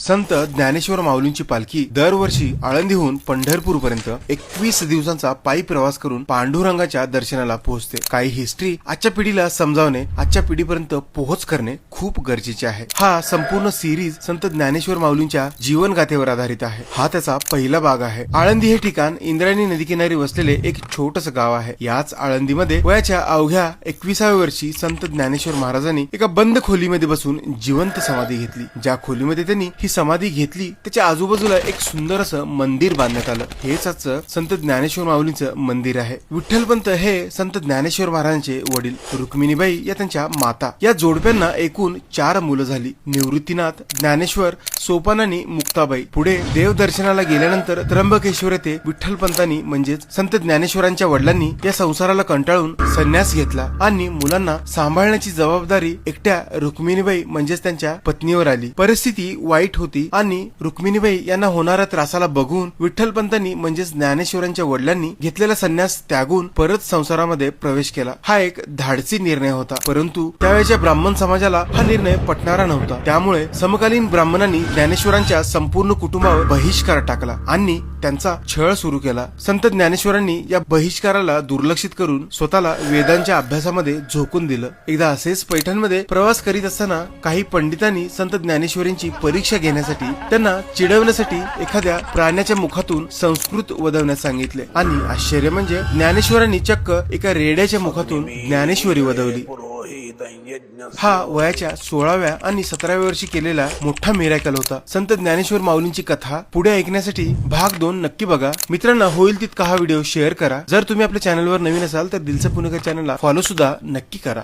संत ज्ञानेश्वर माऊलींची पालखी दरवर्षी आळंदीहून पंढरपूर पर्यंत 21 दिवसांचा पायी प्रवास करून पांडुरंगाच्या दर्शनाला पोहोचते। काही हिस्ट्री आजच्या पिढीला समजावणे, आजच्या पिढीपर्यंत पोहोच करणे खूप गरजेचे आहे। हा संपूर्ण सिरीज संत ज्ञानेश्वर माऊलींच्या जीवनगाथेवर आधारित आहे। हा त्याचा पहिला भाग आहे। आळंदी हे ठिकाण इंद्रायणी नदीकिनारी वसलेले एक छोटस गाव आहे। याच आळंदीमध्ये वयाच्या अवघ्या 21व्या वर्षी संत ज्ञानेश्वर महाराजांनी एका बंद खोलीमध्ये बसून जिवंत समाधी घेतली। ज्या खोलीमध्ये त्यांनी ही समाधी घेतली त्याच्या आजूबाजूला एक सुंदर असं मंदिर बांधण्यात आलं। हेच आजचं संत ज्ञानेश्वर माऊलींचं मंदिर आहे। विठ्ठलपंत हे संत ज्ञानेश्वर महाराजांचे वडील, रुक्मिणीबाई या त्यांच्या माता। या जोडप्यांना एकूण 4 मुलं झाली। निवृत्तीनाथ, ज्ञानेश्वर, सोपान आणि मुक्ताबाई। पुढे देवदर्शनाला गेल्यानंतर त्र्यंबकेश्वर येथे विठ्ठलपंतांनी म्हणजेच संत ज्ञानेश्वरांच्या वडिलांनी या संसाराला कंटाळून संन्यास घेतला आणि मुलांना सांभाळण्याची जबाबदारी एकट्या रुक्मिणीबाई म्हणजेच त्यांच्या पत्नीवर आली। परिस्थिती वाईट होती आणि रुक्मिणीबाई यांना होणाऱ्या त्रासाला बघून विठ्ठलपंतांनी म्हणजेच ज्ञानेश्वरांच्या वडिलांनी घेतलेला संन्यास त्यागून परत संसारामध्ये प्रवेश केला। हा एक धाडसी निर्णय होता, परंतु त्यावेळेच्या ब्राह्मण समाजाला हा निर्णय पटणारा नव्हता। त्यामुळे समकालीन ब्राह्मणांनी ज्ञानेश्वरांच्या संपूर्ण कुटुंबावर बहिष्कार टाकला आणि त्यांचा छळ सुरू केला। संत ज्ञानेश्वरांनी या बहिष्काराला दुर्लक्षित करून स्वतःला वेदांच्या अभ्यासामध्ये झोकून दिलं। एकदा असेच पैठणमध्ये प्रवास करीत असताना काही पंडितांनी संत ज्ञानेश्वरांची परीक्षा घेण्यासाठी त्यांना चिडवण्यासाठी एखाद्या प्राण्याच्या मुखातून संस्कृत वदवण्यास सांगितले आणि आश्चर्य म्हणजे ज्ञानेश्वरांनी चक्क एका रेड्याच्या मुखातून ज्ञानेश्वरी वदवली। हा वयाच्या 16व्या आणि 17व्या वर्षी केलेला मोठा मिराकल होता। संत ज्ञानेश्वर माऊलींची कथा पुढे ऐकण्यासाठी भाग 2 नक्की बघा। मित्रांनो, होईल तितका हा व्हिडिओ शेअर करा। जर तुम्ही आपल्या चॅनलवर नवीन असाल तर दिलसे पुणेकर चॅनलला फॉलो सुद्धा नक्की करा।